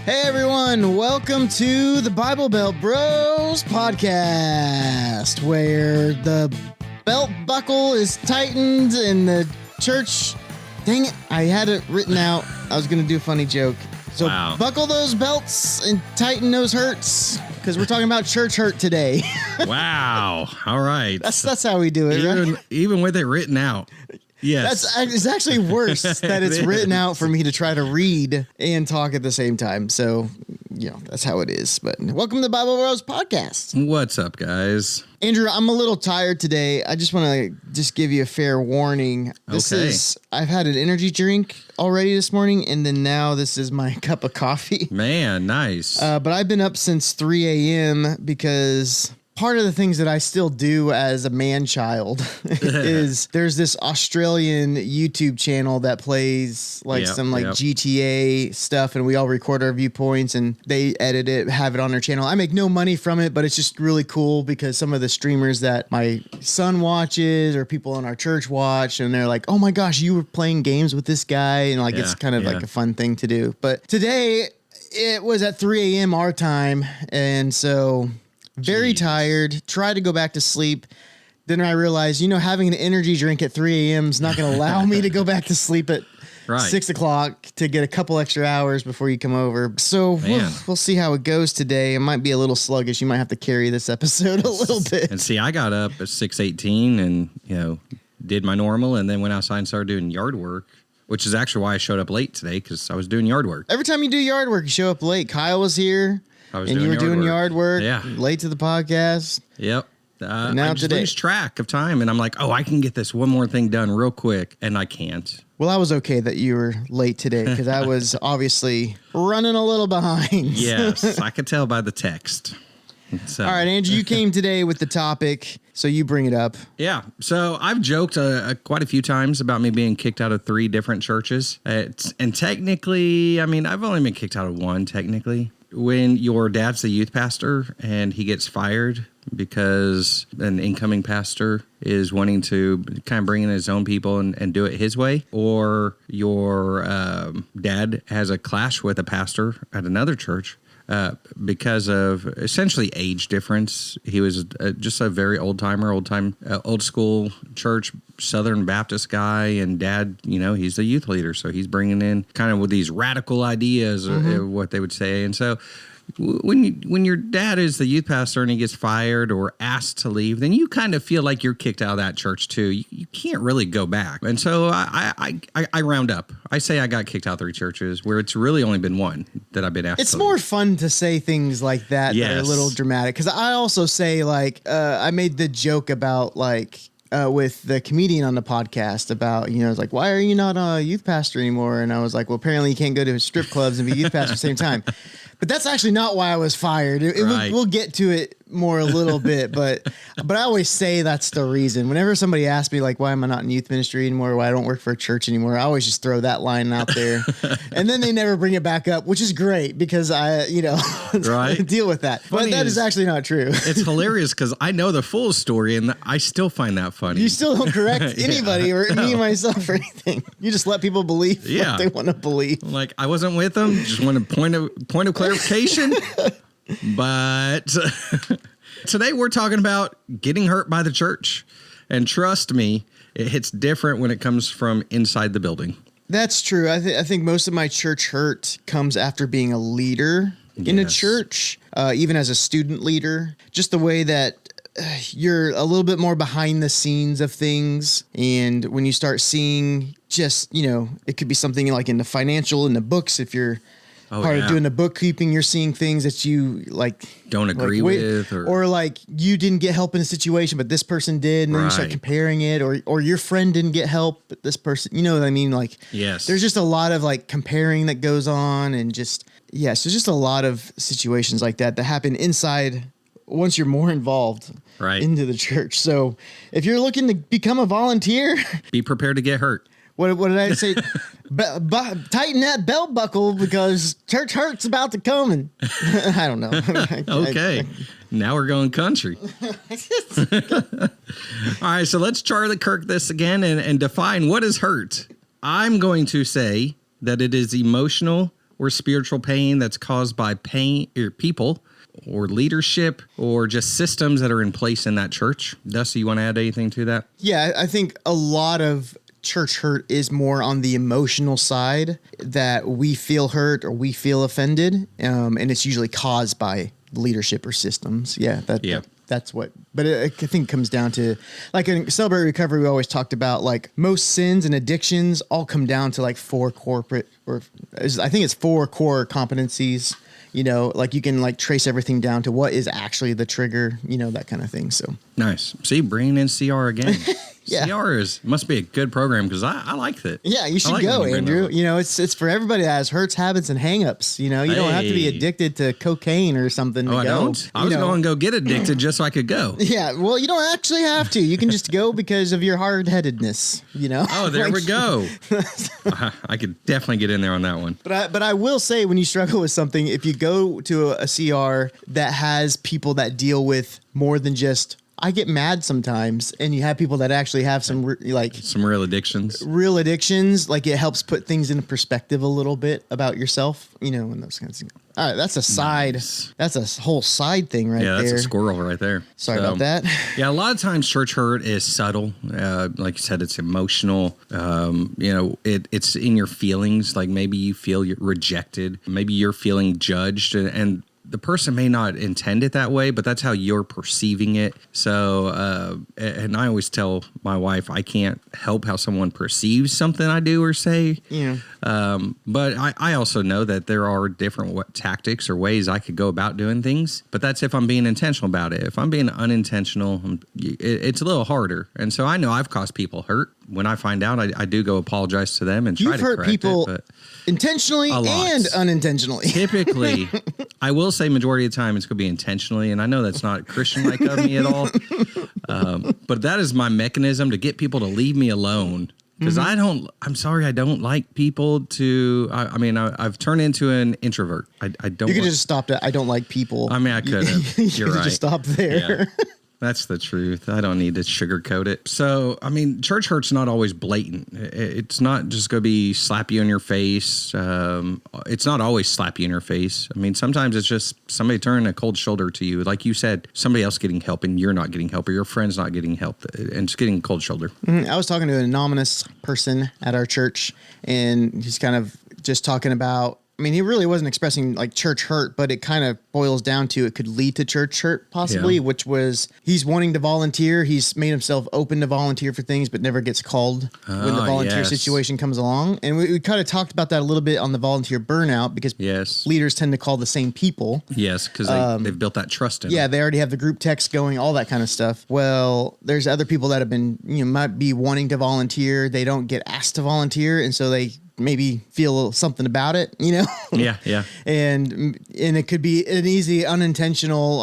Hey everyone, welcome to the Bible Belt Bros podcast, where the belt buckle is tightened and the church, dang it, I had it written out. I was going to do a funny joke. So Buckle those belts and tighten those hurts, because we're talking about church hurt today. Wow. All right. That's how we do it, right? Even with it written out. Yes. It's actually worse that it's written out for me to try to read and talk at the same time. So, that's how it is. But welcome to the Bible Bros podcast. What's up, guys? Andrew, I'm a little tired today. I just want to give you a fair warning. I've had an energy drink already this morning, and then now this is my cup of coffee. Man, nice. But I've been up since 3 a.m. because part of the things that I still do as a man-child is there's this Australian YouTube channel that plays GTA stuff, and we all record our viewpoints, and they edit it, have it on their channel. I make no money from it, but it's just really cool because some of the streamers that my son watches or people in our church watch, and they're like, oh my gosh, you were playing games with this guy, and it's kind of like a fun thing to do. But today, it was at 3 a.m. our time, and so very tired, tried to go back to sleep. Then I realized, having an energy drink at 3 a.m. is not going to allow me to go back to sleep at 6 o'clock to get a couple extra hours before you come over. So we'll see how it goes today. It might be a little sluggish. You might have to carry this episode a little bit. And see, I got up at 6:18 and, did my normal, and then went outside and started doing yard work, which is actually why I showed up late today, because I was doing yard work. Every time you do yard work, you show up late. Kyle was here. You were doing yard work, late to the podcast. Yep. Now I just lose track of time, and I'm like, I can get this one more thing done real quick, and I can't. Well, I was okay that you were late today, because I was obviously running a little behind. Yes, I could tell by the text. So. All right, Andrew, you came today with the topic, so you bring it up. Yeah, so I've joked quite a few times about me being kicked out of 3 different churches. And technically, I've only been kicked out of 1, technically. When your dad's the youth pastor and he gets fired because an incoming pastor is wanting to kind of bring in his own people and do it his way, or your dad has a clash with a pastor at another church because of essentially age difference. He was just a very old school church Southern Baptist guy, and dad, he's the youth leader, so he's bringing in kind of with these radical ideas, what they would say. And so when your dad is the youth pastor and he gets fired or asked to leave, then you kind of feel like you're kicked out of that church too. You can't really go back. And so I round up. I say I got kicked out of 3 churches where it's really only been 1 that I've been asked. It's more fun to say things like that that are a little dramatic. Because I also say I made the joke about with the comedian on the podcast about, why are you not a youth pastor anymore? And I was like, well, apparently you can't go to strip clubs and be youth pastor at the same time. But that's actually not why I was fired. We'll get to it more a little bit, but I always say that's the reason. Whenever somebody asks me, why am I not in youth ministry anymore? Why I don't work for a church anymore? I always just throw that line out there. And then they never bring it back up, which is great because I, deal with that. Funny, but that is actually not true. It's hilarious because I know the full story and I still find that funny. You still don't correct anybody or me myself or anything. You just let people believe what they want to believe. I wasn't with them. Just want a point of clarification. But today we're talking about getting hurt by the church. And trust me, it hits different when it comes from inside the building. That's true. I think most of my church hurt comes after being a leader in a church, even as a student leader. Just the way that you're a little bit more behind the scenes of things. And when you start seeing it could be something like in the books, if you're part of doing the bookkeeping, you're seeing things that you don't agree with, or you didn't get help in a situation, but this person did, and then you start comparing it, or your friend didn't get help, but this person, you know what I mean? Yes, there's just a lot of comparing that goes on, and so there's just a lot of situations like that happen inside once you're more involved into the church. So if you're looking to become a volunteer, be prepared to get hurt. What did I say? Tighten that belt buckle because church hurt's about to come. And I don't know. Okay. Now we're going country. All right. So let's Charlie Kirk this again and define what is hurt. I'm going to say that it is emotional or spiritual pain that's caused by pain or people or leadership or just systems that are in place in that church. Dusty, you want to add anything to that? Yeah, I think a lot of church hurt is more on the emotional side, that we feel hurt or we feel offended, and it's usually caused by leadership or systems. Yeah, that's what. But I think it comes down to, like in Celebrate Recovery, we always talked about like most sins and addictions all come down to like four core competencies. You know, like you can like trace everything down to what is actually the trigger, you know, that kind of thing. So nice. See, bringing in CR again. Yeah. CR must be a good program because I liked it. Yeah, you should go, Andrew. You know, it's for everybody that has hurts, habits, and hangups. You know, you don't have to be addicted to cocaine or something. I don't. I was going to go get addicted just so I could go. Yeah, well, you don't actually have to. You can just go because of your hard-headedness. You know. Oh, there we go. I could definitely get in there on that one. But I will say, when you struggle with something, if you go to a CR that has people that deal with more than just, I get mad sometimes, and you have people that actually have some real addictions. Like it helps put things into perspective a little bit about yourself, you know, and those kinds of things. All right, that's a side. Nice. That's a whole side thing right there. Yeah, that's a squirrel right there. Sorry about that. Yeah, a lot of times church hurt is subtle. Like you said, it's emotional. You know, it's in your feelings. Like maybe you feel you're rejected. Maybe you're feeling judged, and the person may not intend it that way, but that's how you're perceiving it. So, and I always tell my wife, I can't help how someone perceives something I do or say. Yeah. But I also know that there are different tactics or ways I could go about doing things, but that's if I'm being intentional about it. If I'm being unintentional, it's a little harder. And so I know I've caused people hurt. When I find out, I do go apologize to them and try to correct it. You've hurt people intentionally and unintentionally. Typically, I will say majority of the time it's going to be intentionally, and I know that's not Christian-like of me at all, but that is my mechanism to get people to leave me alone. Because I'm sorry, I don't like people to, I've turned into an introvert. I don't. You could just stop at, I don't like people. I mean, I could have. You're right. Just stop there. Yeah. That's the truth. I don't need to sugarcoat it. So, I mean, church hurt's not always blatant. It's not just going to be slap you in your face. It's not always slap you in your face. I mean, sometimes it's just somebody turning a cold shoulder to you. Like you said, somebody else getting help and you're not getting help, or your friend's not getting help, and just getting a cold shoulder. I was talking to an anonymous person at our church, and he's kind of just talking about, I mean, he really wasn't expressing like church hurt, but it kind of boils down to it could lead to church hurt possibly, which was he's wanting to volunteer. He's made himself open to volunteer for things, but never gets called when the volunteer situation comes along. And we kind of talked about that a little bit on the volunteer burnout, because leaders tend to call the same people. Yes, because they've built that trust in them. They already have the group text going, all that kind of stuff. Well, there's other people that have been, might be wanting to volunteer. They don't get asked to volunteer, and so they maybe feel something about it, Yeah. And it could be an easy unintentional,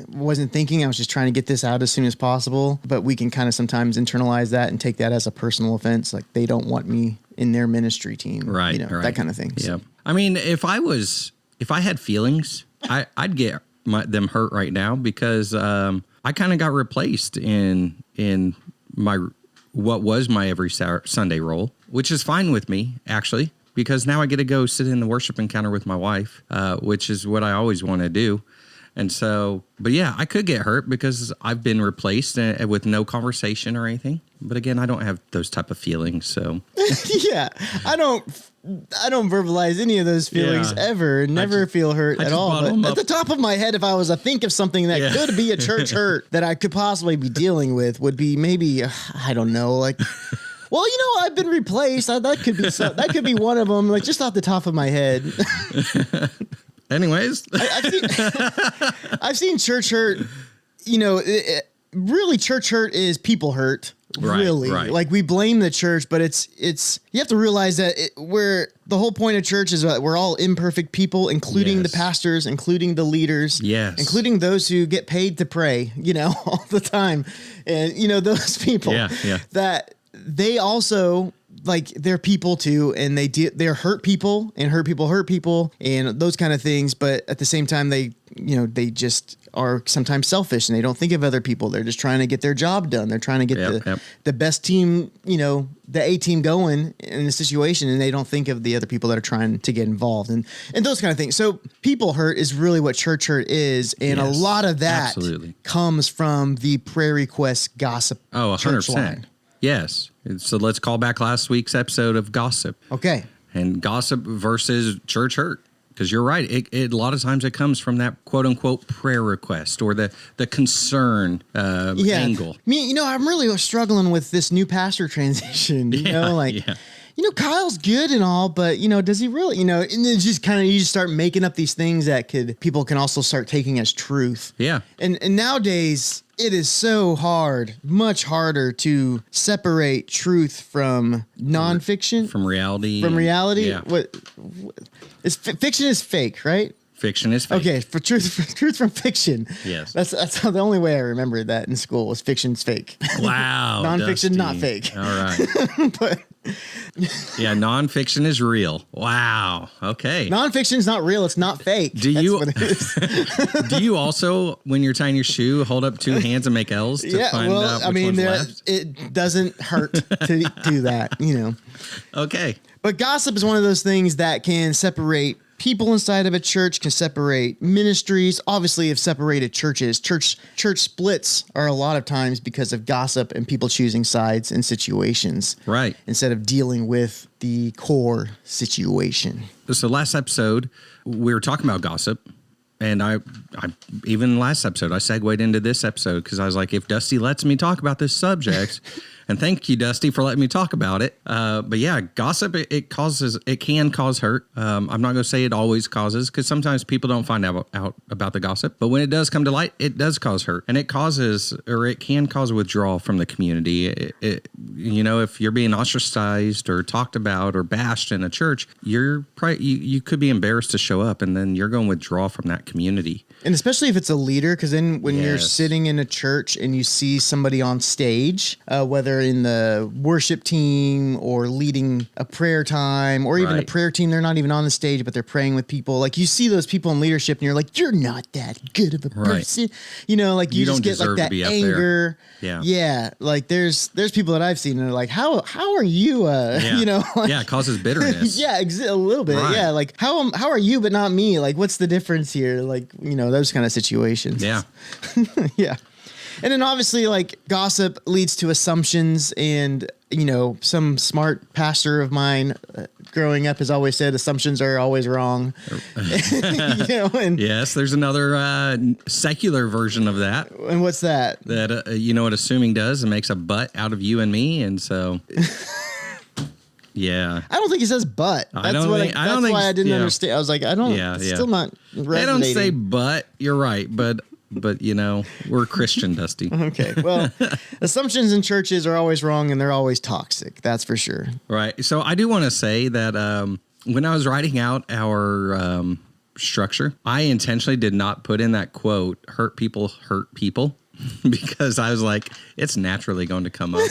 wasn't thinking, I was just trying to get this out as soon as possible. But we can kind of sometimes internalize that and take that as a personal offense. Like they don't want me in their ministry team. Right. That kind of thing. Yeah. So. I mean, if I had feelings, I'd get them hurt right now, because I kind of got replaced in what was my every Sunday role, which is fine with me, actually, because now I get to go sit in the worship encounter with my wife, which is what I always want to do. And so, but yeah, I could get hurt because I've been replaced with no conversation or anything. But again, I don't have those type of feelings. So yeah, I don't verbalize any of those feelings ever. Never feel hurt at all. But at the top of my head, if I was to think of something that could be a church hurt that I could possibly be dealing with, would be maybe, I don't know, like, well, I've been replaced. That could be one of them, like just off the top of my head. Anyways, I've seen church hurt. Really, church hurt is people hurt. Really, like we blame the church, but it's you have to realize that the whole point of church is that we're all imperfect people, including the pastors, including the leaders, including those who get paid to pray, all the time, and those people that they also. Like they're people too, and they're hurt people, and hurt people and those kind of things. But at the same time, they just are sometimes selfish and they don't think of other people. They're just trying to get their job done. They're trying to get the best team, the A team going in the situation, and they don't think of the other people that are trying to get involved and those kind of things. So people hurt is really what church hurt is. And a lot of that comes from the prayer request gossip. Oh, 100%. Yes. So let's call back last week's episode of gossip. Okay. And gossip versus church hurt. Because you're right. It a lot of times it comes from that quote unquote prayer request or the concern angle. I'm really struggling with this new pastor transition. Kyle's good and all, but does he really? And then just you just start making up these things that people can also start taking as truth. Yeah. And nowadays it is so hard, much harder to separate truth from nonfiction, from reality. Yeah. What is fiction is fake, right? Fiction is fake. Okay, for truth from fiction. Yes. That's how the only way I remembered that in school was fiction's fake. Wow. Nonfiction, not fake. All right. But yeah, nonfiction is real. Wow. Okay. Nonfiction's not real. It's not fake. Do you also, when you're tying your shoe, hold up two hands and make L's to find out which one's left? It doesn't hurt to do that, Okay. But gossip is one of those things that can separate people inside of a church, can separate ministries. Obviously, have separated churches. Church splits are a lot of times because of gossip and people choosing sides in situations. Right. Instead of dealing with the core situation. So last episode, we were talking about gossip. And I even last episode, I segued into this episode because I was like, if Dusty lets me talk about this subject, and thank you, Dusty, for letting me talk about it. But yeah, gossip, it can cause hurt. I'm not going to say it always causes, because sometimes people don't find out about the gossip. But when it does come to light, it does cause hurt, and it can cause withdrawal from the community. If you're being ostracized or talked about or bashed in a church, you could be embarrassed to show up, and then you're going to withdraw from that community. And especially if it's a leader, because then when you're sitting in a church and you see somebody on stage, whether in the worship team or leading a prayer time or even the prayer team, they're not even on the stage, but they're praying with people. Like you see those people in leadership and you're like, you're not that good of a person. You just get like that anger. Yeah. Like there's people that I've seen and they're like, how are you? It causes bitterness. A little bit. Right. Yeah. Like how are you, but not me? Like what's the difference here? Like, those kind of situations. Yeah. Yeah. And then obviously like gossip leads to assumptions, and some smart pastor of mine growing up has always said assumptions are always wrong. And yes, there's another secular version of that. And what's that? That what assuming does, it makes a butt out of you and me, and so yeah. I don't think he says but. That's why I didn't understand. I was like, I don't. Still not resonating. They don't say but. You're right, but we're Christian, Dusty. Okay. Well, assumptions in churches are always wrong and they're always toxic. That's for sure. Right. So I do want to say that when I was writing out our structure, I intentionally did not put in that quote, hurt people, because I was like, it's naturally going to come up.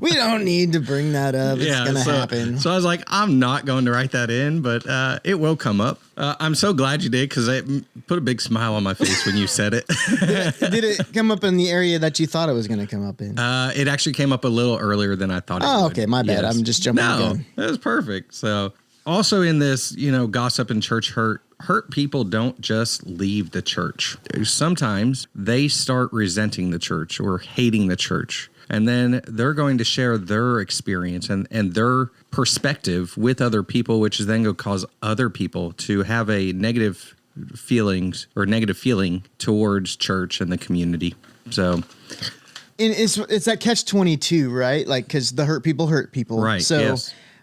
We don't need to bring that up. It's going to happen. So I was like, I'm not going to write that in, but it will come up. I'm so glad you did, because it put a big smile on my face when you said it. Did it come up in the area that you thought it was going to come up in? It actually came up a little earlier than I thought it would. Oh, okay. My bad. Yes. I'm just jumping the gun. That was perfect. So also in this, gossip and church hurt people don't just leave the church. Sometimes they start resenting the church or hating the church. And then they're going to share their experience and their perspective with other people, which is then going to cause other people to have a negative feeling towards church and the community. So, and it's that catch-22, right? Like, because the hurt people hurt people. Right. So,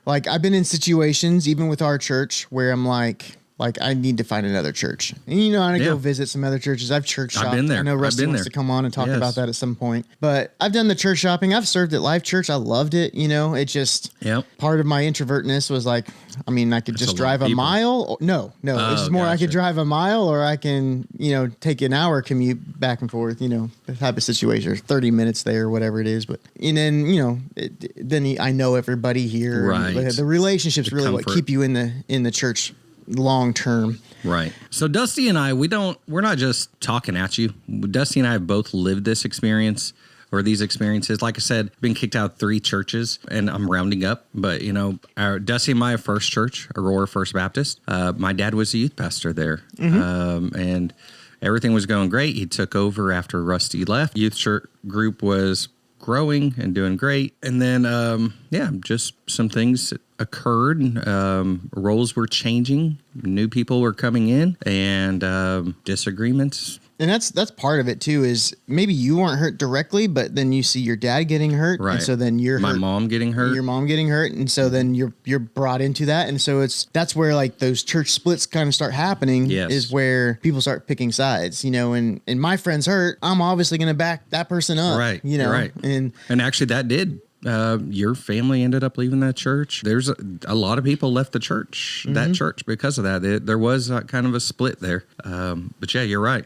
like, I've been in situations, even with our church, where I'm like, I need to find another church. And, I go visit some other churches. I've church shopped. I've been there. I know Rusty wants to come on and talk about that at some point. But I've done the church shopping. I've served at Life Church. I loved it. It just, part of my introvertness was like, I could just drive a mile. No. It's just more I could drive a mile, or I can, take an hour commute back and forth, the type of situation, or 30 minutes there, or whatever it is. But, and then, then I know everybody here. Right. The relationships really what keep you in the church long term. Right. So Dusty and I, we're not just talking at you. Dusty and I have both lived this experience or these experiences. Like I said, been kicked out of 3 churches, and I'm rounding up. But, our Dusty and my first church, Aurora First Baptist, my dad was a youth pastor there. And everything was going great. He took over after Rusty left. Youth church group was growing and doing great. And then, just some things occurred. Roles were changing. New people were coming in, and disagreements. And that's part of it too, is maybe you weren't hurt directly, but then you see your dad getting hurt. Right. And so then my mom getting hurt. Your mom getting hurt. And so then you're brought into that. And so that's where like those church splits kind of start happening. Yes. Is where people start picking sides, and my friend's hurt. I'm obviously going to back that person up. Right. Right. And actually that did. Your family ended up leaving that church. There's a lot of people left the church, that church, because of that. There was kind of a split there. But yeah, you're right.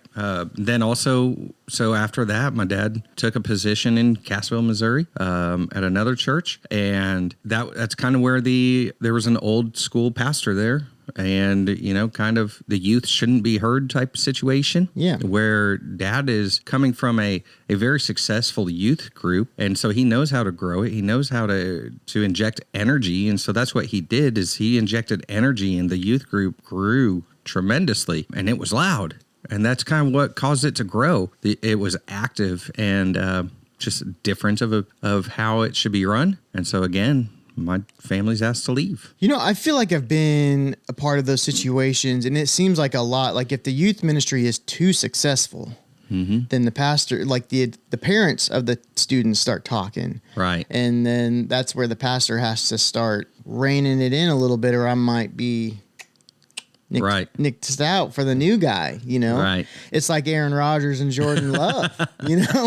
Then also, so after that, my dad took a position in Cassville, Missouri, at another church. And that's kind of where there was an old school pastor there. And, kind of the youth shouldn't be heard type situation. Yeah. Where dad is coming from a very successful youth group. And so he knows how to grow it. He knows how to inject energy. And so that's what he did, is he injected energy, and the youth group grew tremendously, and it was loud. And that's kind of what caused it to grow. It was active and just different of how it should be run. And so again, my family's asked to leave. I feel like I've been a part of those situations, and it seems like a lot. Like if the youth ministry is too successful, then the pastor, like the parents of the students start talking. Right. And then that's where the pastor has to start reining it in a little bit, or I might be nicked out for the new guy, Right. It's like Aaron Rodgers and Jordan Love,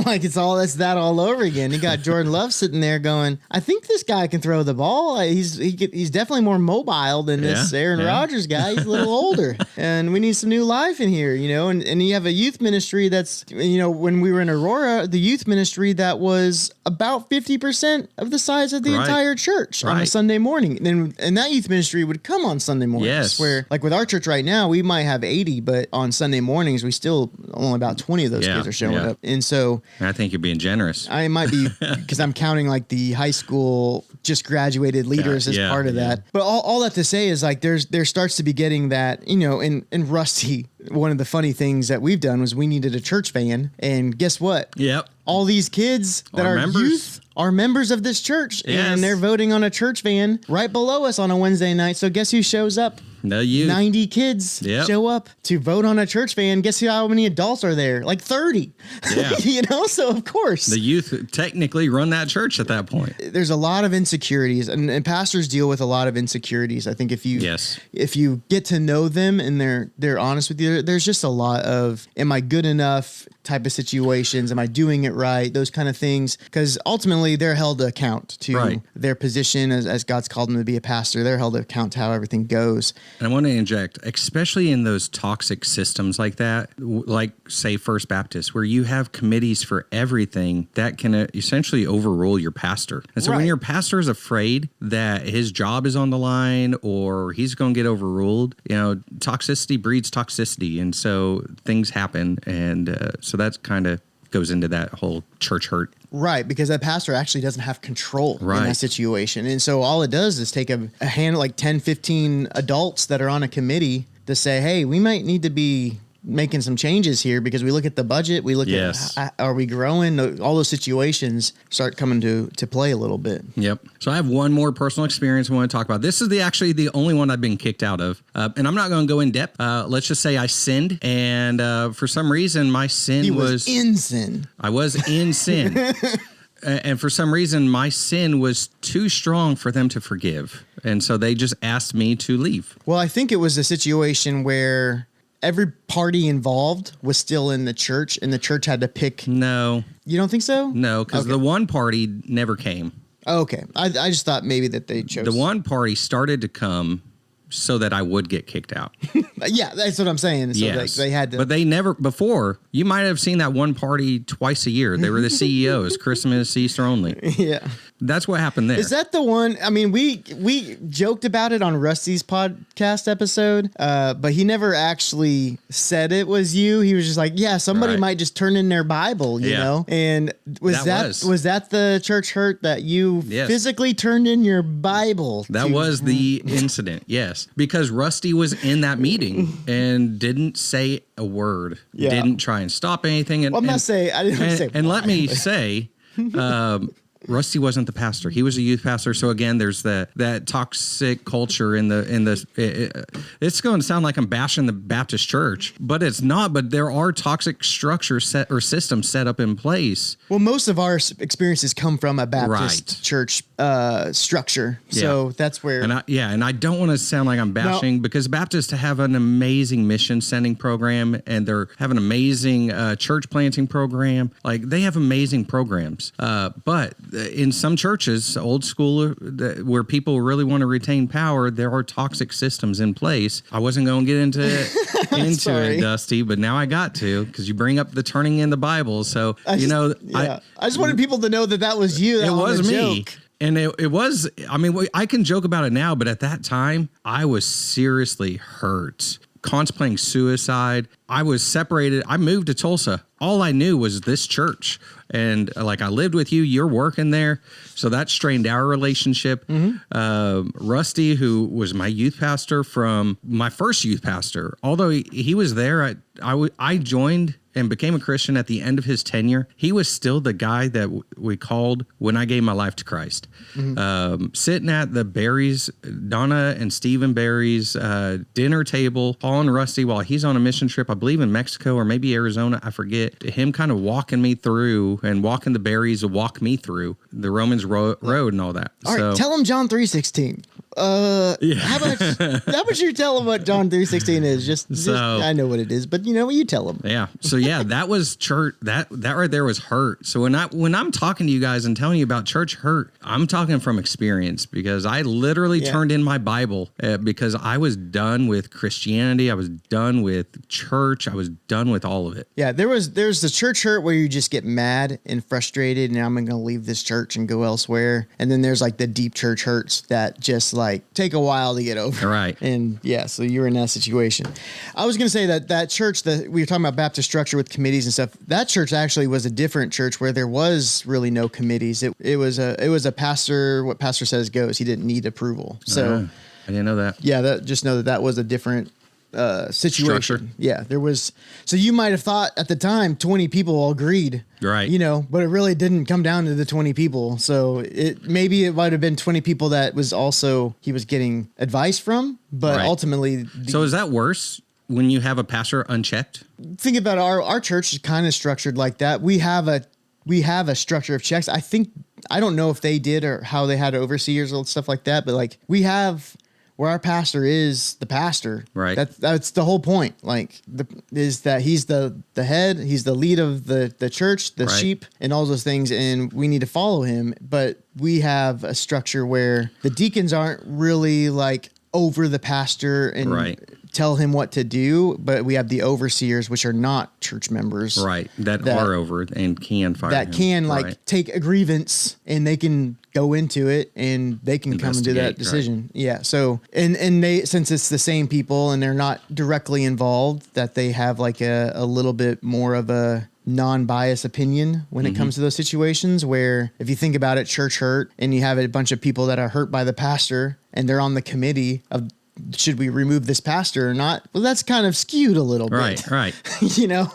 like it's that all over again. You got Jordan Love sitting there going, I think this guy can throw the ball. He's definitely more mobile than this Aaron Rodgers guy. He's a little older, and we need some new life in here, and you have a youth ministry that's, when we were in Aurora, the youth ministry that was about 50% of the size of the entire church on a Sunday morning. And that youth ministry would come on Sunday mornings. Yes. Where like with our church right now, we might have 80, but on Sunday mornings, we still only about 20 of those kids are showing up. And so I think you're being generous. I might be, because I'm counting like the high school just graduated leaders as part of that. But all that to say is like there starts to be getting that, in Rusty, one of the funny things that we've done was we needed a church van, and guess what? Yep. All these kids that are youth are members of this church, and they're voting on a church van right below us on a Wednesday night. So guess who shows up? No, you. 90 kids show up to vote on a church van. Guess how many adults are there? Like 30. Yeah. So of course. The youth technically run that church at that point. There's a lot of insecurities, and pastors deal with a lot of insecurities. I think if you get to know them and they're honest with you, there's just a lot of, am I good enough type of situations? Am I doing it right? Those kind of things. Because ultimately they're held to account to their position as God's called them to be a pastor. They're held to account to how everything goes. And I want to inject, especially in those toxic systems like that, like say First Baptist, where you have committees for everything that can essentially overrule your pastor. And so when your pastor is afraid that his job is on the line or he's going to get overruled, toxicity breeds toxicity. And so things happen. And so that's kind of goes into that whole church hurt. Right, because that pastor actually doesn't have control in that situation. And so all it does is take a hand, like 10, 15 adults that are on a committee to say, hey, we might need to be making some changes here because we look at the budget, we look at, are we growing? All those situations start coming to play a little bit. Yep. So I have one more personal experience I want to talk about. This is actually the only one I've been kicked out of. And I'm not going to go in depth. Let's just say I sinned. And for some reason, my sin was in sin. I was in sin. And for some reason, my sin was too strong for them to forgive. And so they just asked me to leave. Well, I think it was a situation where every party involved was still in the church, and the church had to pick. No. You don't think so? No, because the one party never came. Oh, okay. I just thought maybe that they chose. The one party started to come so that I would get kicked out. Yeah, that's what I'm saying. So they had to. But they never, before, you might have seen that one party twice a year. They were the CEOs, Christmas, Easter only. Yeah. that's what happened there. Is that the one? I mean, we joked about it on Rusty's podcast episode, but he never actually said it was you. He was just like, yeah, somebody might just turn in their Bible, you know? And was that the church hurt that you physically turned in your Bible? That was the incident, yes. Because Rusty was in that meeting and didn't say a word. Yeah. Didn't try and stop anything. And, well, I didn't say. And let me say, Rusty wasn't the pastor. He was a youth pastor. So again, there's that toxic culture it's going to sound like I'm bashing the Baptist church, but it's not. But there are toxic structures systems set up in place. Well, most of our experiences come from a Baptist church structure. So that's where. And I don't want to sound like I'm bashing because Baptists have an amazing mission sending program and they have an amazing church planting program. Like they have amazing programs. But in some churches, old school, where people really want to retain power, there are toxic systems in place. I wasn't going to get into it, Dusty, but now I got to because you bring up the turning in the Bible. So, I just wanted people to know that was you. It was me. Joke. And it was, I mean, I can joke about it now, but at that time, I was seriously hurt. Contemplating suicide. I was separated. I moved to Tulsa. All I knew was this church. And like I lived with you, you're working there. So that strained our relationship. Mm-hmm. Rusty, who was my youth pastor from my first youth pastor, although he was there, I joined and became a Christian at the end of his tenure. He was still the guy that we called when I gave my life to Christ. Mm-hmm. Sitting at the Barry's, Donna and Stephen Barry's dinner table, Paul and Rusty, while he's on a mission trip, I believe in Mexico or maybe Arizona, I forget, him kind of walking me through and walking the Barry's to walk me through the Romans road and all that. All right, tell him John 3:16. How about you tell him what John 3:16 is? Just I know what it is, but you tell him. Yeah. So that was church. That right there was hurt. So when I'm talking to you guys and telling you about church hurt, I'm talking from experience because I literally turned in my Bible because I was done with Christianity. I was done with church. I was done with all of it. Yeah. There's the church hurt where you just get mad and frustrated and I'm going to leave this church and go elsewhere. And then there's like the deep church hurts that just like take a while to get over. Right. And so you're in that situation. I was going to say that church that we were talking about Baptist structure with committees and stuff, that church actually was a different church where there was really no committees. It was a pastor, what pastor says goes. He didn't need approval. So I didn't know that. Yeah. Just know that was a different situation. Structure. Yeah, there was. So you might have thought at the time 20 people all agreed, right? But it really didn't come down to the 20 people. So it might have been 20 people that was also he was getting advice from, but ultimately. So is that worse when you have a pastor unchecked? Think about our church is kind of structured like that. We have a structure of checks. I don't know if they did or how they had overseers and stuff like that, but like we have. Where our pastor is the pastor, right? That's the whole point. Like, is that he's the head, he's the lead of the church, the sheep, and all those things, and we need to follow him. But we have a structure where the deacons aren't really like over the pastor and tell him what to do, but we have the overseers, which are not church members, right? That are over and can fire that him. Can like take a grievance and they can go into it and they can come and do that decision. Right. Yeah. So, and they, since it's the same people and they're not directly involved, that they have like a little bit more of a non-biased opinion when it comes to those situations where if you think about it, church hurt and you have a bunch of people that are hurt by the pastor and they're on the committee of, should we remove this pastor or not? Well, that's kind of skewed a little bit. Right.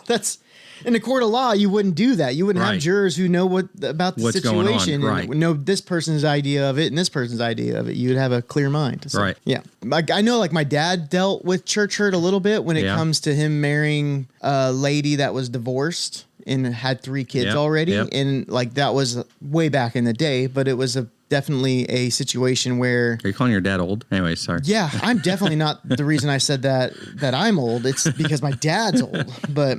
That's in a court of law, you wouldn't do that. You wouldn't have jurors who know about the situation and know this person's idea of it and this person's idea of it. You'd have a clear mind. So, yeah. I know like my dad dealt with church hurt a little bit when it comes to him marrying a lady that was divorced and had 3 kids already. And like that was way back in the day, but it was definitely a situation where... Are you calling your dad old? Anyway, sorry. Yeah, I'm definitely not the reason I said that I'm old. It's because my dad's old. But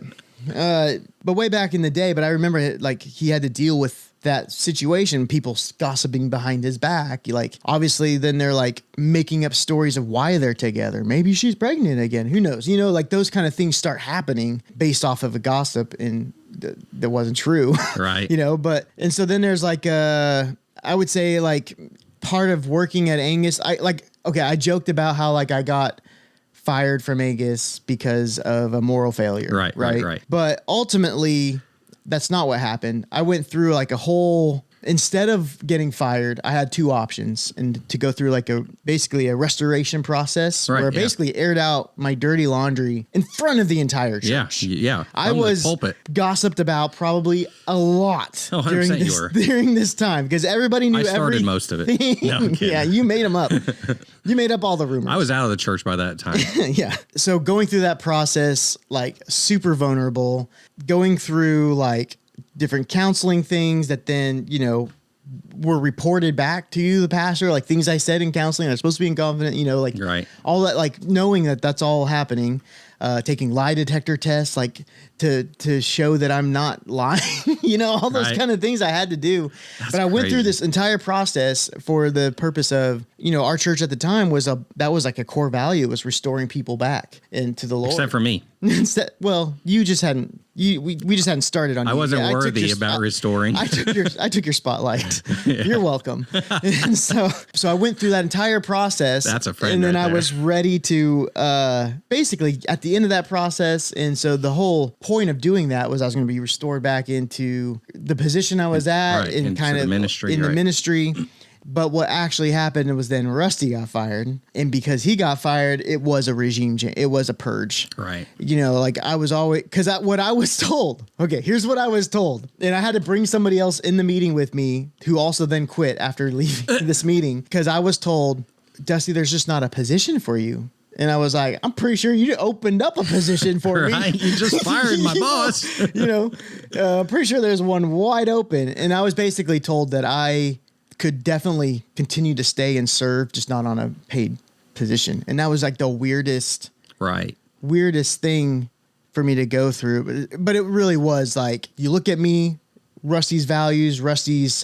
way back in the day, but I remember like he had to deal with that situation, people gossiping behind his back. Like, obviously, then they're like making up stories of why they're together. Maybe she's pregnant again. Who knows? Like those kind of things start happening based off of a gossip and that wasn't true. Right. And so then there's like I would say like part of working at Angus, I joked about how like I got fired from Angus because of a moral failure. Right. But ultimately, that's not what happened. I went through like a whole. Instead of getting fired, I had two options, and to go through like basically a restoration process where I basically aired out my dirty laundry in front of the entire church. Yeah. I was gossiped about probably a lot during this time because everybody knew. I started most of it. No, yeah, you made them up. You made up all the rumors. I was out of the church by that time. Yeah. So going through that process, like super vulnerable, going through like different counseling things that then, were reported back to you, the pastor, like things I said in counseling. I'm supposed to be confident, like all that, like knowing that that's all happening, taking lie detector tests, like to show that I'm not lying, all those kind of things I had to do. But I went through this entire process for the purpose of, our church at the time was like a core value, was restoring people back into the Lord. Except for me. Well, you just hadn't. We just hadn't started on. I wasn't worthy about restoring. I took your spotlight. Yeah. You're welcome. And so I went through that entire process. That's a friend. And then I was ready to basically at the end of that process. And so the whole point of doing that was I was going to be restored back into the position I was at in kind of the ministry. But what actually happened was then Rusty got fired. And because he got fired, it was a regime change. It was a purge. Right. Like I was always, because what I was told, okay, here's what I was told. And I had to bring somebody else in the meeting with me who also then quit after leaving this meeting. Because I was told, Dusty, there's just not a position for you. And I was like, I'm pretty sure you opened up a position for me. You just fired my boss. I'm pretty sure there's one wide open. And I was basically told that I could definitely continue to stay and serve, just not on a paid position. And that was like the weirdest thing for me to go through. But it really was like, you look at me, Rusty's values, Rusty's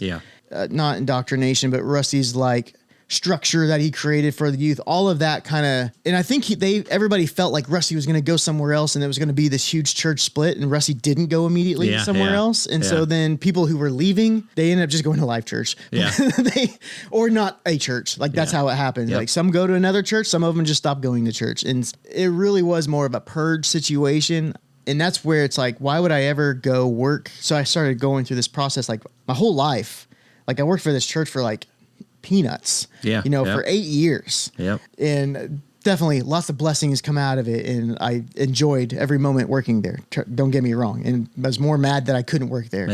not indoctrination, but Rusty's like structure that he created for the youth, all of that kind of, and I think everybody felt like Rusty was going to go somewhere else and it was going to be this huge church split, and Rusty didn't go immediately somewhere else. And so then people who were leaving, they ended up just going to Life Church. Yeah. Or not a church. Like that's how it happened. Yep. Like some go to another church, some of them just stop going to church. And it really was more of a purge situation. And that's where it's like, why would I ever go work? So I started going through this process like my whole life. Like I worked for this church for like peanuts, for 8 years. Yep. And definitely lots of blessings come out of it. And I enjoyed every moment working there. Don't get me wrong. And I was more mad that I couldn't work there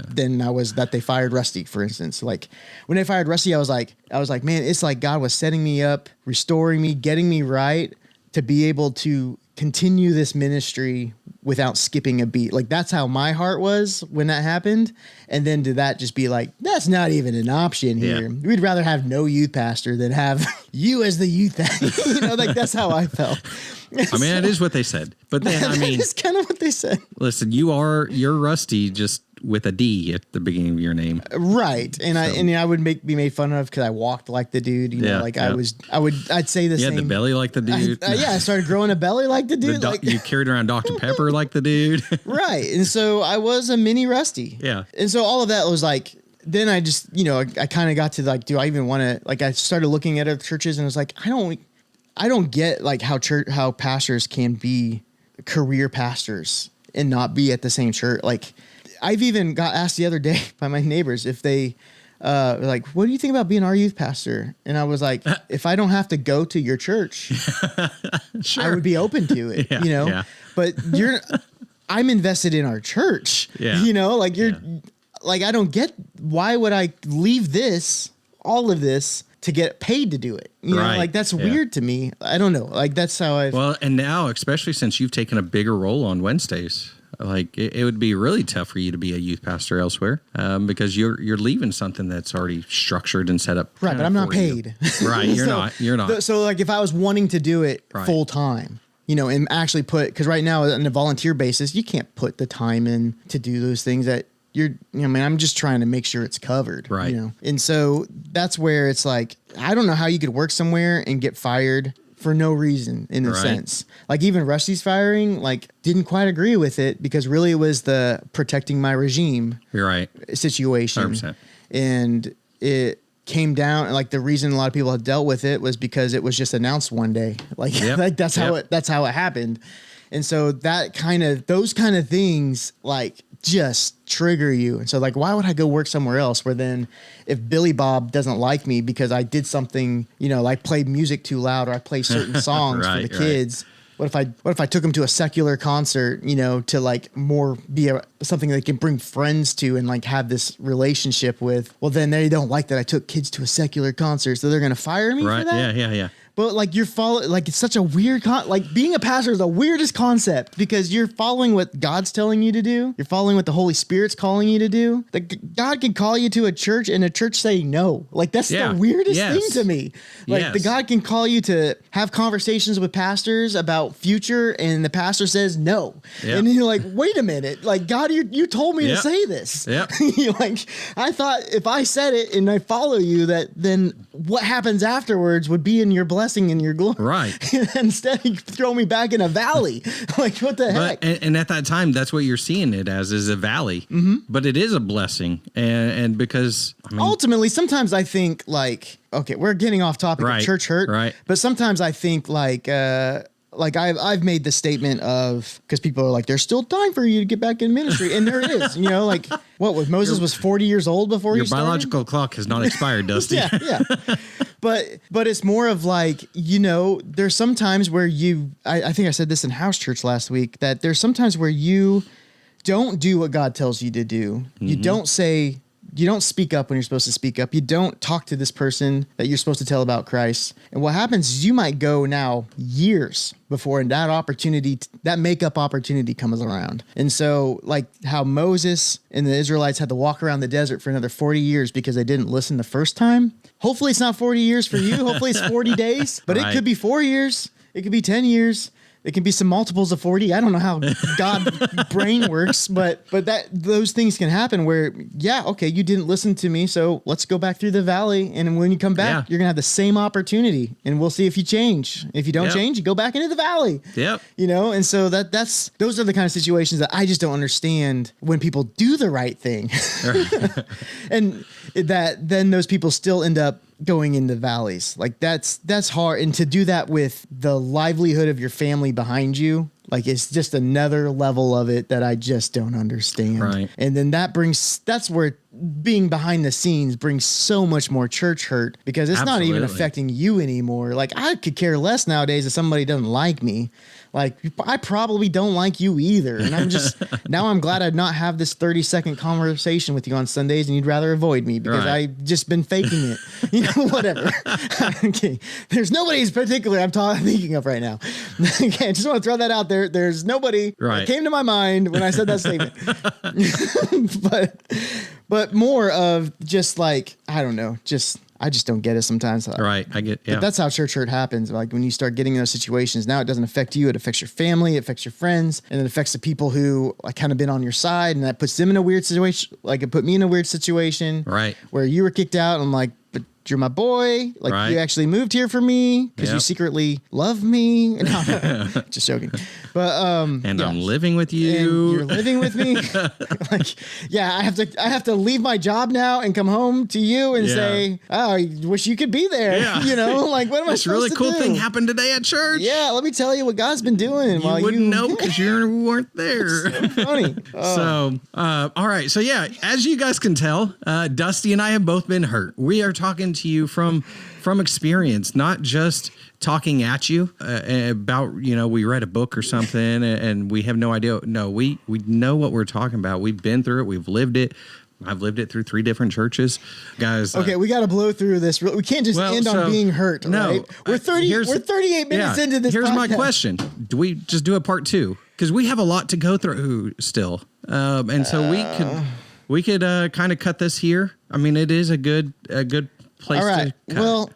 than I was that they fired Rusty, for instance. Like when they fired Rusty, I was like, man, it's like God was setting me up, restoring me, getting me right to be able to continue this ministry without skipping a beat. Like that's how my heart was when that happened. And then to that just be like, that's not even an option here. Yeah. We'd rather have no youth pastor than have you as the youth. Like that's how I felt. I mean, it is what they said, but then it's kind of what they said. Listen, you're Rusty, just with a D at the beginning of your name, right? And I would be made fun of because I walked like the dude. I'd say the same. You had the belly like the dude. I started growing a belly like the dude. You carried around Dr. Pepper like the dude, right? And so I was a mini Rusty. Yeah. And so all of that was like. Then I just I kind of got to like, do I even want to like? I started looking at other churches and I was like, I don't get like how pastors can be career pastors and not be at the same church. Like I've even got asked the other day by my neighbors if they like, what do you think about being our youth pastor? And I was like, if I don't have to go to your church, sure. I would be open to it, yeah. But I'm invested in our church, like like, I don't get, why would I leave all of this to get paid to do it? Like that's weird to me. I don't know. Like that's how well, and now, especially since you've taken a bigger role on Wednesdays, like it would be really tough for you to be a youth pastor elsewhere, because you're leaving something that's already structured and set up. Right. But I'm not paid. Right. You're not. So like if I was wanting to do it full time, and actually because right now on a volunteer basis, you can't put the time in to do those things that I'm just trying to make sure it's covered. Right. And so that's where it's like, I don't know how you could work somewhere and get fired for no reason in a sense. Like even Rusty's firing, like didn't quite agree with it because really it was the protecting my regime situation. 100%. And it came down, and like the reason a lot of people have dealt with it was because it was just announced one day. Like, like that's how it happened. And so those kind of things like just trigger you. And so like, why would I go work somewhere else where then if Billy Bob doesn't like me because I did something, like played music too loud or I play certain songs for the kids. What if I took them to a secular concert, to like more be something they can bring friends to and like have this relationship with? Well, then they don't like that I took kids to a secular concert, so they're going to fire me for that? Yeah. But like it's such a weird like being a pastor is the weirdest concept because you're following what God's telling you to do. You're following what the Holy Spirit's calling you to do. God can call you to a church and a church say no. Like that's the weirdest thing to me. Like the God can call you to have conversations with pastors about future and the pastor says no. And then you're like, wait a minute. Like God, you told me to say this. You're like, I thought if I said it and I follow you that then what happens afterwards would be in your blessing and your glory. Right. Instead, you throw me back in a valley. Like, what the heck? And at that time, that's what you're seeing it as, is a valley. Mm-hmm. But it is a blessing. And because, ultimately, sometimes I think, like, okay, we're getting off topic of church hurt. Right. But sometimes I think, like I've made the statement of, because people are like, there's still time for you to get back in ministry. And there is, like, what was Moses was 40 years old before your biological clock has not expired, Dusty. yeah. But it's more of like, there's some times where I think I said this in house church last week, that there's sometimes where you don't do what God tells you to do. Mm-hmm. You don't speak up when you're supposed to speak up. You don't talk to this person that you're supposed to tell about Christ. And what happens is you might go now years before that makeup opportunity comes around. And so like how Moses and the Israelites had to walk around the desert for another 40 years because they didn't listen the first time. Hopefully it's not 40 years for you. Hopefully it's 40 days, but it could be 4 years. It could be 10 years. It can be some multiples of 40. I don't know how God brain works, but those things can happen where, you didn't listen to me, so let's go back through the valley. And when you come back, you're going to have the same opportunity, and we'll see if you change. If you don't change, you go back into the valley. Yep. And so those are the kind of situations that I just don't understand when people do the right thing. And that then those people still end up going into valleys. Like that's hard. And to do that with the livelihood of your family behind you, like it's just another level of it that I just don't understand. Right. And then that's where being behind the scenes brings so much more church hurt because it's not even affecting you anymore. Like I could care less nowadays if somebody doesn't like me. Like I probably don't like you either. And I'm just, now I'm glad I'd not have this 30-second conversation with you on Sundays and you'd rather avoid me because I've just been faking it, whatever. Okay. There's nobody in particular I'm thinking of right now. Okay. I just want to throw that out there. There's nobody that came to my mind when I said that statement, but more of just like, I don't know, I just don't get it sometimes. Right. I get, But that's how church hurt happens. Like when you start getting in those situations, now it doesn't affect you. It affects your family. It affects your friends. And it affects the people who like kind of been on your side. And that puts them in a weird situation. Like it put me in a weird situation. Right. Where you were kicked out. And I'm like, but you're my boy. Like you actually moved here for me because you secretly love me. No, just joking. But and I'm living with you. And you're living with me. Like, I have to leave my job now and come home to you and say, oh, I wish you could be there. Yeah. Like what am I supposed to do? This really cool thing happened today at church. Yeah, let me tell you what God's been doing. You wouldn't know because you weren't there. So funny. So, all right. So as you guys can tell, Dusty and I have both been hurt. We are talking to you from experience, not just talking at you about, we read a book or something and we have no idea. No, we know what we're talking about. We've been through it. We've lived it. I've lived it through 3 different churches, guys. Okay, we got to blow through this. We can't just end on being hurt. No, right? We're 38 minutes into this. Here's podcast. My question: do we just do a part 2? Because we have a lot to go through still, and so we could kind of cut this here. I mean, it is a good place. All right. To cut. Well,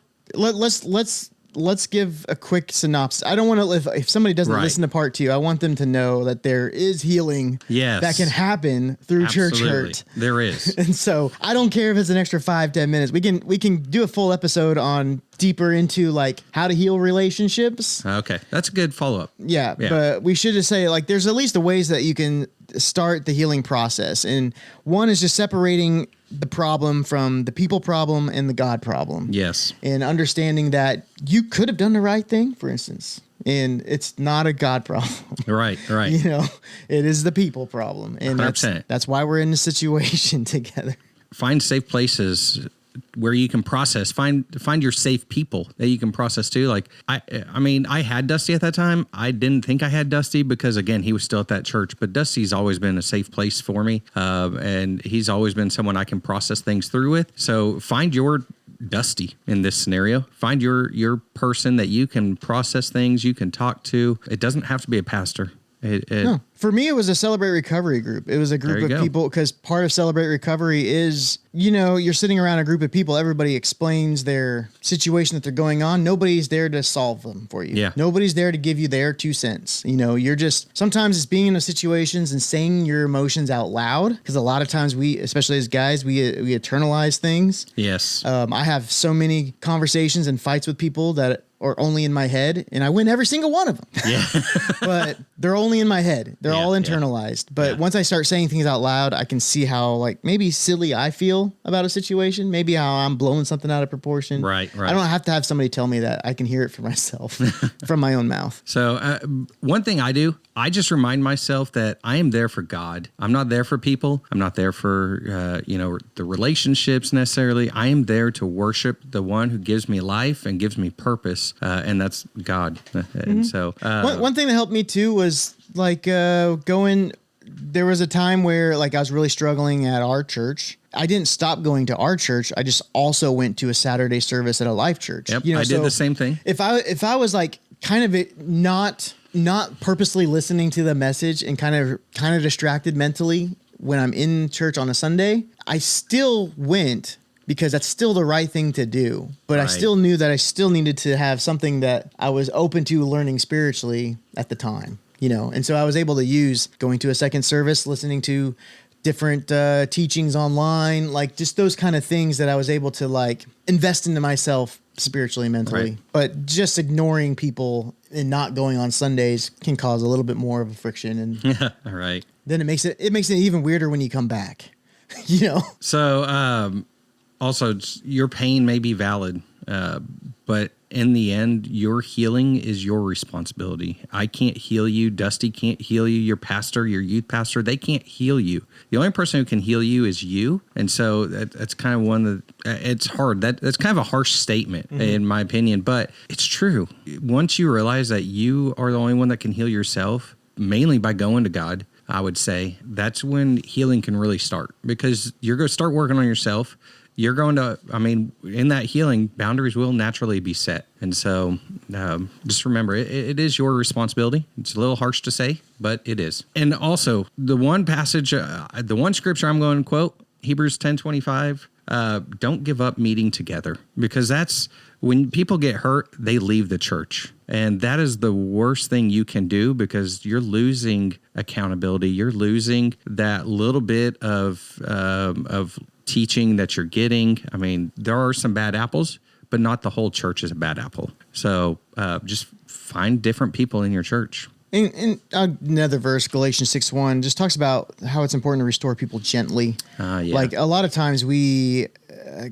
let's give a quick synopsis. I don't want to, if somebody doesn't listen to part 2, I want them to know that there is healing that can happen through church hurt. There is. And so I don't care if it's an extra 5-10 minutes. We can do a full episode on deeper into like how to heal relationships. Okay. That's a good follow-up. Yeah, but we should just say like there's at least a ways that you can start the healing process. And one is just separating the problem from the people problem and the God problem. Yes. And understanding that you could have done the right thing, for instance, and it's not a God problem. Right. You know, it is the people problem. And 100%. that's why we're in this situation together. Find safe places where you can process, find your safe people that you can process too. Like, I mean, I had Dusty at that time. I didn't think I had Dusty because again, he was still at that church, but Dusty's always been a safe place for me. And he's always been someone I can process things through with. So find your Dusty in this scenario. Find your person that you can process things, you can talk to. It doesn't have to be a pastor. No. For me, it was a Celebrate Recovery group. It was a group of people because part of Celebrate Recovery is, you know, you're sitting around a group of people. Everybody explains their situation that they're going on. Nobody's there to solve them for you. Yeah. Nobody's there to give you their 2 cents. You know, you're just, sometimes it's being in those situations and saying your emotions out loud. Because a lot of times we, especially as guys, we internalize things. Yes. I have so many conversations and fights with people that are only in my head, and I win every single one of them. Yeah. But they're only in my head. They're all internalized. But once I start saying things out loud, I can see how like maybe silly I feel about a situation, maybe how I'm blowing something out of proportion. Right. I don't have to have somebody tell me that. I can hear it for myself from my own mouth. So one thing I do, I just remind myself that I am there for God. I'm not there for people. I'm not there for, the relationships necessarily. I am there to worship the one who gives me life and gives me purpose. And that's God. And so one thing that helped me too was like there was a time where like I was really struggling at our church. I didn't stop going to our church. I just also went to a Saturday service at a Life church. Yep, you know, I did the same thing. If I was like kind of not purposely listening to the message and kind of distracted mentally when I'm in church on a Sunday, I still went because that's still the right thing to do. But I still knew that I still needed to have something that I was open to learning spiritually at the time, you know? And so I was able to use going to a second service, listening to different teachings online, like just those kind of things that I was able to like invest into myself spiritually, mentally. Right. But just ignoring people and not going on Sundays can cause a little bit more of a friction. And All right. then it makes it even weirder when you come back, you know? So, also, your pain may be valid, but in the end, your healing is your responsibility. I can't heal you. Dusty can't heal you. Your pastor, your youth pastor, they can't heal you. The only person who can heal you is you. And so that's kind of one that it's hard. That's kind of a harsh statement in my opinion, but it's true. Once you realize that you are the only one that can heal yourself, mainly by going to God, I would say that's when healing can really start because you're going to start working on yourself. You're going to, in that healing, boundaries will naturally be set. And so just remember, it is your responsibility. It's a little harsh to say, but it is. And also, the one passage, the one scripture I'm going to quote, Hebrews 10:25, don't give up meeting together. Because that's, when people get hurt, they leave the church. And that is the worst thing you can do because you're losing accountability. You're losing that little bit of teaching that you're getting. I mean, there are some bad apples, but not the whole church is a bad apple. So just find different people in your church. And another verse, Galatians 6:1, just talks about how it's important to restore people gently. Like a lot of times we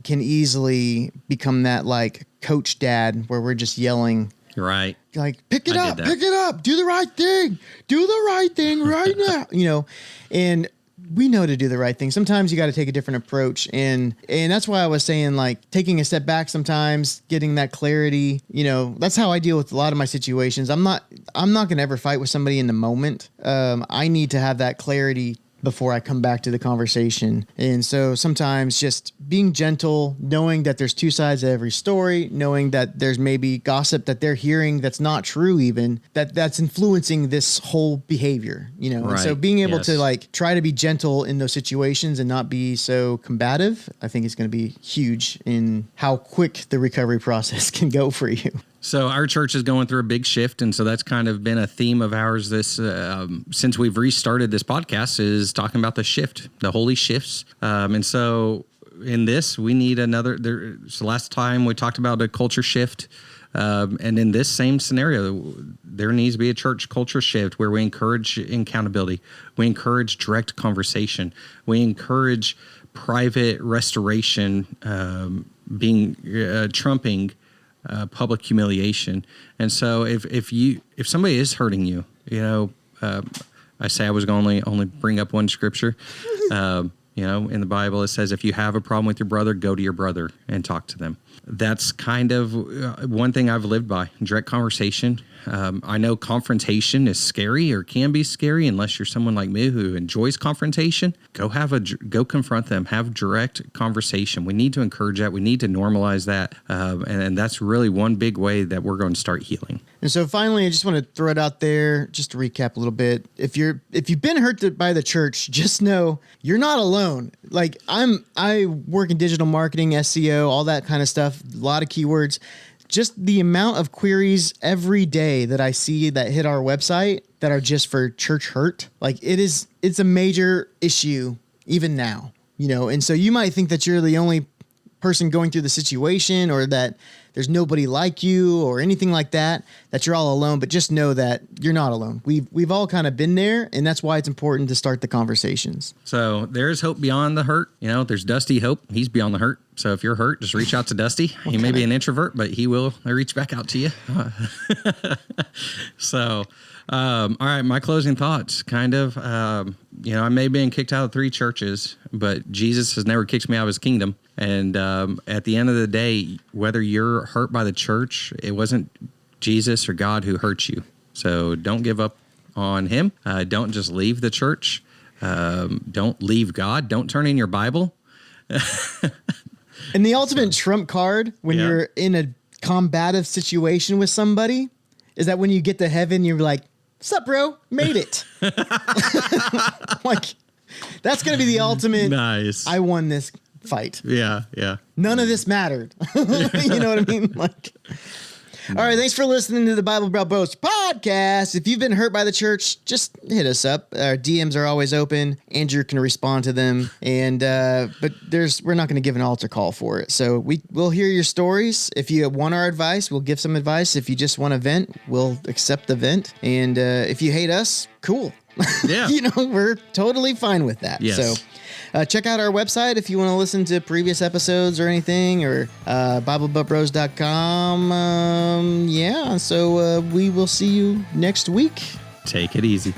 can easily become that like coach dad where we're just yelling. Right. Like, pick it up, do the right thing right now, you know, and we know to do the right thing. Sometimes you got to take a different approach. And that's why I was saying like taking a step back sometimes, getting that clarity, you know, that's how I deal with a lot of my situations. I'm not going to ever fight with somebody in the moment. I need to have that clarity before I come back to the conversation. And so sometimes just being gentle, knowing that there's 2 sides of every story, knowing that there's maybe gossip that they're hearing that's not true even, that's influencing this whole behavior, you know? Right. And so being able to like try to be gentle in those situations and not be so combative, I think is going to be huge in how quick the recovery process can go for you. So our church is going through a big shift, and so that's kind of been a theme of ours this since we've restarted this podcast is talking about the shift, the holy shifts. And so in this, we need another. So last time we talked about a culture shift. And in this same scenario, there needs to be a church culture shift where we encourage accountability. We encourage direct conversation. We encourage private restoration, trumping public humiliation. And so if somebody is hurting you, I say I was going to only bring up one scripture. In the Bible, it says, if you have a problem with your brother, go to your brother and talk to them. That's kind of one thing I've lived by, direct conversation. I know confrontation is scary or can be scary unless you're someone like me who enjoys confrontation. Go confront them, have direct conversation. We need to encourage that. We need to normalize that. And that's really one big way that we're going to start healing. And so finally, I just want to throw it out there just to recap a little bit. If you've been hurt by the church, just know you're not alone. Like I work in digital marketing, SEO, all that kind of stuff, a lot of keywords. Just the amount of queries every day that I see that hit our website that are just for church hurt, like it's a major issue even now, and so you might think that you're the only person going through the situation or that there's nobody like you or anything like that you're all alone, but just know that you're not alone. We've all kind of been there, and that's why it's important to start the conversations. So there's hope beyond the hurt. There's Dusty Hope. He's beyond the hurt. So if you're hurt, just reach out to Dusty. He may be an introvert, but he will reach back out to you. So, all right, my closing thoughts kind of, I may have been kicked out of 3 churches, but Jesus has never kicked me out of his kingdom. And at the end of the day, whether you're hurt by the church, it wasn't Jesus or God who hurt you. So don't give up on him. Don't just leave the church. Don't leave God. Don't turn in your Bible. And the ultimate trump card when you're in a combative situation with somebody is that when you get to heaven, you're like, "What's up, bro? Made it." Like, that's going to be the ultimate. Nice. I won this fight. Yeah. None of this mattered. You know what I mean? Like, all right. Thanks for listening to the Bible Belt Boast podcast. If you've been hurt by the church, just hit us up. Our DMs are always open. Andrew can respond to them. And, but we're not going to give an altar call for it. So we'll hear your stories. If you want our advice, we'll give some advice. If you just want to vent, we'll accept the vent. And, if you hate us, cool. Yeah. We're totally fine with that. Yes. So, check out our website if you want to listen to previous episodes or anything, or BibleButtBros.com. So we will see you next week. Take it easy.